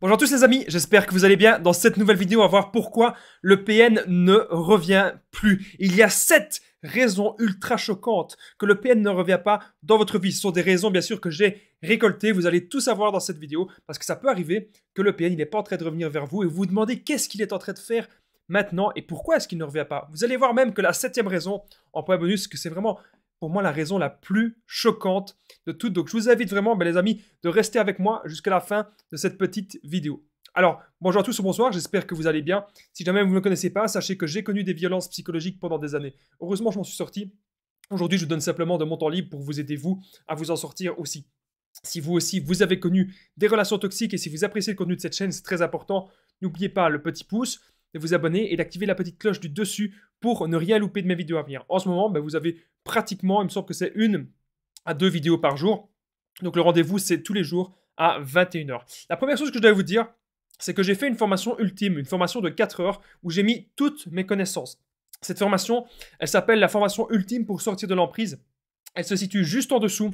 Bonjour à tous les amis, j'espère que vous allez bien. Dans cette nouvelle vidéo, on va voir pourquoi le PN ne revient plus. Il y a 7 raisons ultra choquantes que le PN ne revient pas dans votre vie. Ce sont des raisons bien sûr que j'ai récoltées, vous allez tout savoir dans cette vidéo parce que ça peut arriver que le PN n'est pas en train de revenir vers vous et vous vous demandez qu'est-ce qu'il est en train de faire maintenant et pourquoi est-ce qu'il ne revient pas. Vous allez voir même que la 7e raison en point bonus, que c'est vraiment pour moi la raison la plus choquante de toutes. Donc je vous invite vraiment, les amis, de rester avec moi jusqu'à la fin de cette petite vidéo. Alors, bonjour à tous ou bonsoir, j'espère que vous allez bien. Si jamais vous ne me connaissez pas, sachez que j'ai connu des violences psychologiques pendant des années. Heureusement, je m'en suis sorti. Aujourd'hui, je vous donne simplement de mon temps libre pour vous aider, vous, à vous en sortir aussi. Si vous aussi, vous avez connu des relations toxiques et si vous appréciez le contenu de cette chaîne, c'est très important. N'oubliez pas le petit pouce, de vous abonner et d'activer la petite cloche du dessus pour ne rien louper de mes vidéos à venir. En ce moment, vous avez pratiquement, il me semble que c'est 1 à 2 vidéos par jour. Donc le rendez-vous, c'est tous les jours à 21 h. La première chose que je dois vous dire, c'est que j'ai fait une formation ultime, une formation de 4 heures où j'ai mis toutes mes connaissances. Cette formation, elle s'appelle la formation ultime pour sortir de l'emprise. Elle se situe juste en dessous,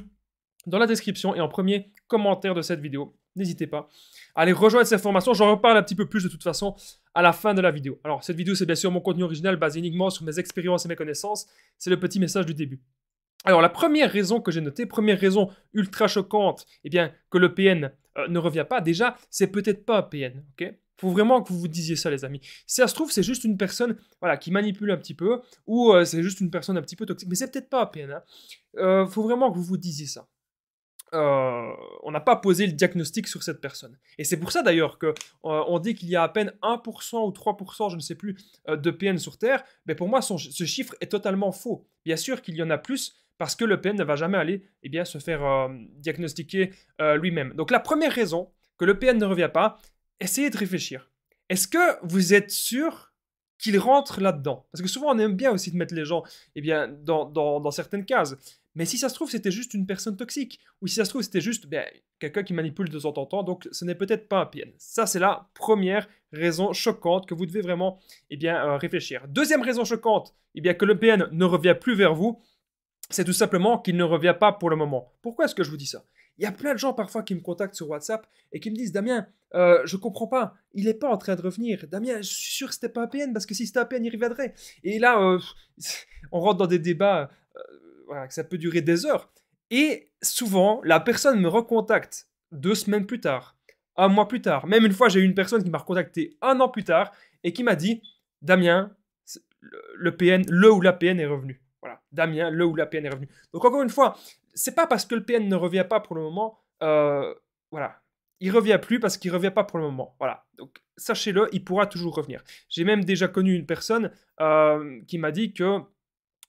dans la description et en premier commentaire de cette vidéo. N'hésitez pas à aller rejoindre cette formation. J'en reparle un petit peu plus de toute façon à la fin de la vidéo. Alors, cette vidéo, c'est bien sûr mon contenu original basé uniquement sur mes expériences et mes connaissances. C'est le petit message du début. Alors, la première raison que j'ai notée, première raison ultra choquante, que le PN ne revient pas, déjà, c'est peut-être pas un PN, ok? Faut vraiment que vous vous disiez ça, les amis. Si ça se trouve, c'est juste une personne qui manipule un petit peu, ou c'est juste une personne un petit peu toxique, mais c'est peut-être pas un PN. Faut vraiment que vous vous disiez ça. On n'a pas posé le diagnostic sur cette personne. Et c'est pour ça d'ailleurs qu'on dit qu'il y a à peine 1% ou 3%, je ne sais plus, de PN sur Terre. Mais pour moi, ce chiffre est totalement faux. Bien sûr qu'il y en a plus, parce que le PN ne va jamais aller se faire diagnostiquer lui-même. Donc la première raison que le PN ne revient pas, essayez de réfléchir. Est-ce que vous êtes sûr qu'il rentre là-dedans? Parce que souvent on aime bien aussi de mettre les gens dans certaines cases. Mais si ça se trouve, c'était juste une personne toxique. Ou si ça se trouve, c'était juste quelqu'un qui manipule de temps en temps. Donc, ce n'est peut-être pas un PN. Ça, c'est la première raison choquante que vous devez vraiment réfléchir. Deuxième raison choquante, que le PN ne revient plus vers vous, c'est tout simplement qu'il ne revient pas pour le moment. Pourquoi est-ce que je vous dis ça? Il y a plein de gens parfois qui me contactent sur WhatsApp et qui me disent « Damien, je comprends pas, il n'est pas en train de revenir. Damien, je suis sûr que c'était pas un PN parce que si c'était un PN, il reviendrait. » Et là, on rentre dans des débats... que ça peut durer des heures. Et souvent, la personne me recontacte 2 semaines plus tard, 1 mois plus tard. Même une fois, j'ai eu une personne qui m'a recontacté 1 an plus tard et qui m'a dit « Damien, le PN, le ou la PN est revenu. » Voilà, Damien, le ou la PN est revenu. Donc encore une fois, c'est pas parce que le PN ne revient pas pour le moment, il revient plus parce qu'il revient pas pour le moment. Voilà, donc sachez-le, il pourra toujours revenir. J'ai même déjà connu une personne qui m'a dit que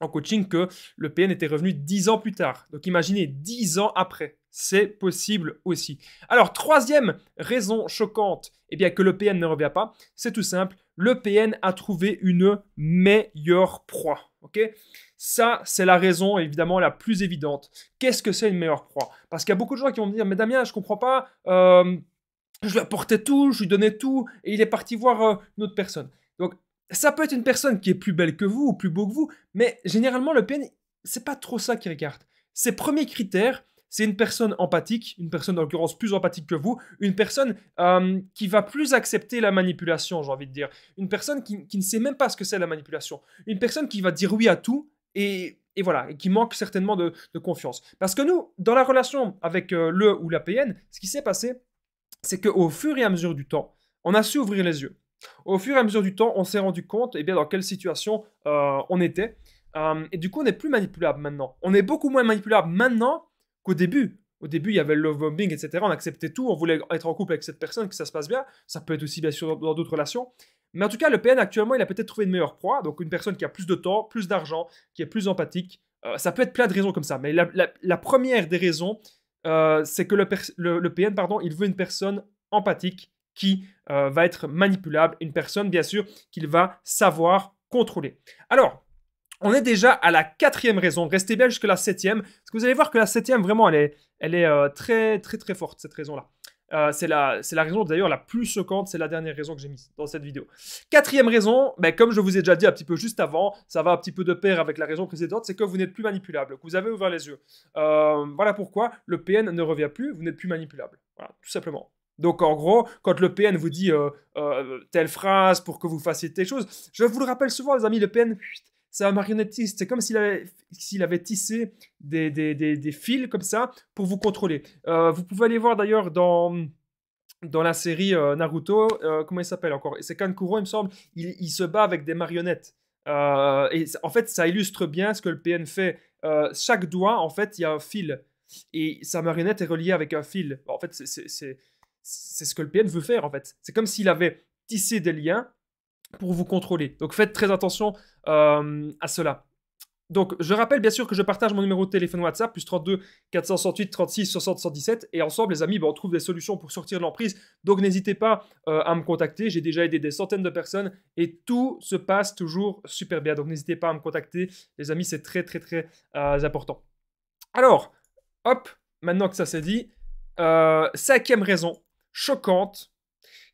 en coaching que le PN était revenu 10 ans plus tard. Donc imaginez, 10 ans après. C'est possible aussi. Alors, troisième raison choquante que le PN ne revient pas, c'est tout simple. Le PN a trouvé une meilleure proie. Ok? Ça, c'est la raison évidemment la plus évidente. Qu'est-ce que c'est une meilleure proie? Parce qu'il y a beaucoup de gens qui vont me dire « Mais Damien, je comprends pas, je lui apportais tout, je lui donnais tout, et il est parti voir une autre personne. » Donc, ça peut être une personne qui est plus belle que vous ou plus beau que vous, mais généralement, le PN, c'est pas trop ça qu'il regarde. Ses premiers critères, c'est une personne empathique, une personne en l'occurrence plus empathique que vous, une personne qui va plus accepter la manipulation, j'ai envie de dire. Une personne qui ne sait même pas ce que c'est la manipulation. Une personne qui va dire oui à tout et voilà, et qui manque certainement de confiance. Parce que nous, dans la relation avec le ou la PN, ce qui s'est passé, c'est qu'au fur et à mesure du temps, on a su ouvrir les yeux. Au fur et à mesure du temps, on s'est rendu compte dans quelle situation on était. Et du coup, on n'est plus manipulable maintenant. On est beaucoup moins manipulable maintenant qu'au début. Au début, il y avait le love bombing, etc. On acceptait tout, on voulait être en couple avec cette personne, que ça se passe bien. Ça peut être aussi, bien sûr, dans d'autres relations. Mais en tout cas, le PN, actuellement, il a peut-être trouvé une meilleure proie. Donc, une personne qui a plus de temps, plus d'argent, qui est plus empathique. Ça peut être plein de raisons comme ça. Mais la première des raisons, c'est que le PN, il veut une personne empathique, qui va être manipulable, une personne bien sûr qu'il va savoir contrôler. Alors, on est déjà à la 4e raison, restez bien jusqu'à la 7e, parce que vous allez voir que la 7e vraiment elle est très très très forte cette raison-là. C'est la raison d'ailleurs la plus choquante, c'est la dernière raison que j'ai mise dans cette vidéo. 4e raison, comme je vous ai déjà dit un petit peu juste avant, ça va un petit peu de pair avec la raison précédente, c'est que vous n'êtes plus manipulable, que vous avez ouvert les yeux. Voilà pourquoi le PN ne revient plus, vous n'êtes plus manipulable. Voilà, tout simplement. Donc en gros, quand le PN vous dit telle phrase pour que vous fassiez telle chose, je vous le rappelle souvent les amis, le PN, c'est un marionnettiste. C'est comme s'il avait tissé des fils comme ça pour vous contrôler. Vous pouvez aller voir d'ailleurs dans la série Naruto, comment il s'appelle encore? C'est Kankuro, il me semble. Il se bat avec des marionnettes. Et en fait, ça illustre bien ce que le PN fait. Chaque doigt, en fait, il y a un fil. Et sa marionnette est reliée avec un fil. En fait, c'est ce que le PN veut faire, en fait. C'est comme s'il avait tissé des liens pour vous contrôler. Donc faites très attention à cela. Donc, je rappelle bien sûr que je partage mon numéro de téléphone WhatsApp, plus 32 468 36 60 117. Et ensemble, les amis, on trouve des solutions pour sortir de l'emprise. Donc, n'hésitez pas à me contacter. J'ai déjà aidé des centaines de personnes et tout se passe toujours super bien. Donc, n'hésitez pas à me contacter. Les amis, c'est très, très, très important. Alors, hop, maintenant que ça c'est dit, cinquième raison choquante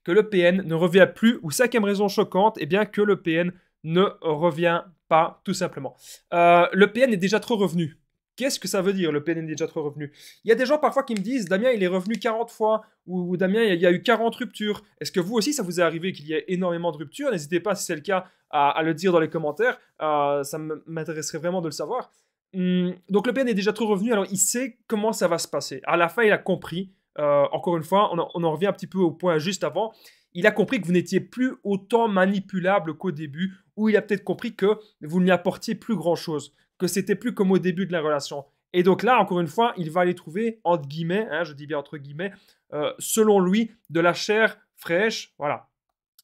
que le PN ne revient plus, ou cinquième raison choquante, eh bien que le PN ne revient pas, tout simplement. Le PN est déjà trop revenu. Qu'est-ce que ça veut dire, le PN est déjà trop revenu? Il y a des gens parfois qui me disent, Damien, il est revenu 40 fois, ou Damien, il y a eu 40 ruptures. Est-ce que vous aussi, ça vous est arrivé qu'il y ait énormément de ruptures? N'hésitez pas, si c'est le cas, à le dire dans les commentaires. Ça m'intéresserait vraiment de le savoir. Donc le PN est déjà trop revenu, alors il sait comment ça va se passer. À la fin, il a compris. Encore une fois, on en revient un petit peu au point juste avant. Il a compris que vous n'étiez plus autant manipulable qu'au début, ou il a peut-être compris que vous ne lui apportiez plus grand-chose, que c'était plus comme au début de la relation. Et donc là, encore une fois, il va aller trouver, entre guillemets, je dis bien entre guillemets, selon lui, de la chair fraîche, voilà.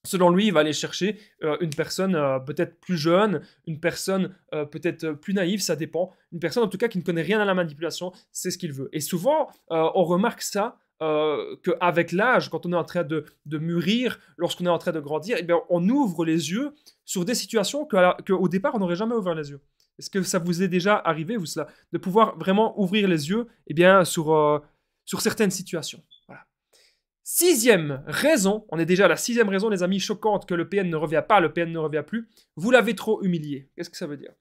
Selon lui, il va aller chercher une personne peut-être plus jeune, une personne peut-être plus naïve, ça dépend. Une personne en tout cas qui ne connaît rien à la manipulation, c'est ce qu'il veut. Et souvent, on remarque ça qu'avec l'âge, quand on est en train de mûrir, lorsqu'on est en train de grandir, eh bien, on ouvre les yeux sur des situations qu'au départ, on n'aurait jamais ouvert les yeux. Est-ce que ça vous est déjà arrivé, vous, cela, de pouvoir vraiment ouvrir les yeux eh bien, sur certaines situations? Voilà. Sixième raison, on est déjà à la sixième raison, les amis, choquante que le PN ne revient pas, le PN ne revient plus. Vous l'avez trop humilié. Qu'est-ce que ça veut dire?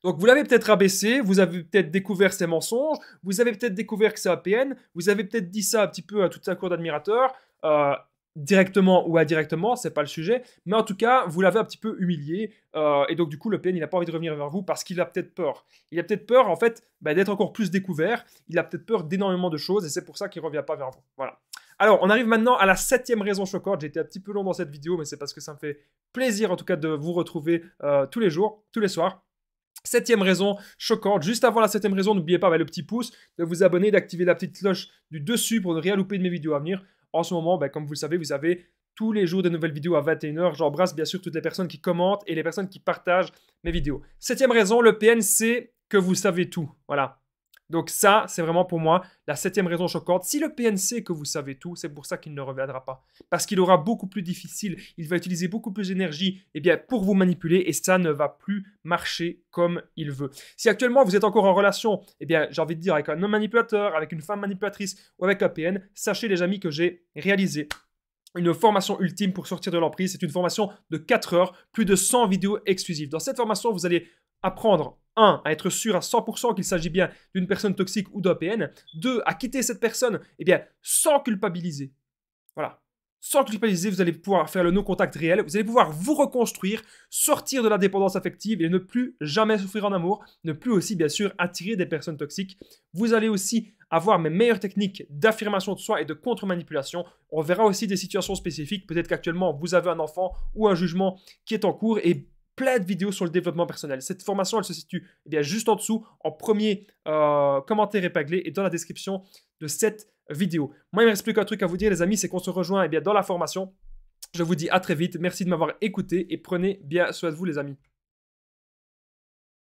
Donc, vous l'avez peut-être rabaissé, vous avez peut-être découvert ses mensonges, vous avez peut-être découvert que c'est un PN, vous avez peut-être dit ça un petit peu à toute sa cour d'admirateurs, directement ou indirectement, c'est pas le sujet, mais en tout cas, vous l'avez un petit peu humilié, et donc du coup, le PN, il n'a pas envie de revenir vers vous parce qu'il a peut-être peur. Il a peut-être peur, en fait, d'être encore plus découvert, il a peut-être peur d'énormément de choses, et c'est pour ça qu'il ne revient pas vers vous. Voilà. Alors, on arrive maintenant à la septième raison choquante. J'ai été un petit peu long dans cette vidéo, mais c'est parce que ça me fait plaisir, en tout cas, de vous retrouver tous les jours, tous les soirs. Septième raison choquante, juste avant la septième raison, n'oubliez pas le petit pouce, de vous abonner, d'activer la petite cloche du dessus pour ne rien louper de mes vidéos à venir. En ce moment, comme vous le savez, vous avez tous les jours des nouvelles vidéos à 21h. J'embrasse bien sûr toutes les personnes qui commentent et les personnes qui partagent mes vidéos. Septième raison, le PN, c'est que vous savez tout. Voilà. Donc ça, c'est vraiment pour moi la septième raison choquante. Si le PN sait que vous savez tout, c'est pour ça qu'il ne reviendra pas. Parce qu'il aura beaucoup plus difficile, il va utiliser beaucoup plus d'énergie pour vous manipuler et ça ne va plus marcher comme il veut. Si actuellement vous êtes encore en relation, j'ai envie de dire avec un homme manipulateur, avec une femme manipulatrice ou avec un PN, sachez les amis que j'ai réalisé une formation ultime pour sortir de l'emprise. C'est une formation de 4 heures, plus de 100 vidéos exclusives. Dans cette formation, vous allez apprendre 1. À être sûr à 100% qu'il s'agit bien d'une personne toxique ou d'un PN. 2. À quitter cette personne sans culpabiliser. Voilà. Sans culpabiliser, vous allez pouvoir faire le no-contact réel. Vous allez pouvoir vous reconstruire, sortir de la dépendance affective et ne plus jamais souffrir en amour. Ne plus aussi, bien sûr, attirer des personnes toxiques. Vous allez aussi avoir mes meilleures techniques d'affirmation de soi et de contre-manipulation. On verra aussi des situations spécifiques. Peut-être qu'actuellement, vous avez un enfant ou un jugement qui est en cours et plein de vidéos sur le développement personnel. Cette formation, elle se situe juste en dessous, en premier commentaire épinglé et dans la description de cette vidéo. Moi, il ne me reste plus qu'un truc à vous dire, les amis, c'est qu'on se rejoint dans la formation. Je vous dis à très vite. Merci de m'avoir écouté et prenez bien soin de vous, les amis.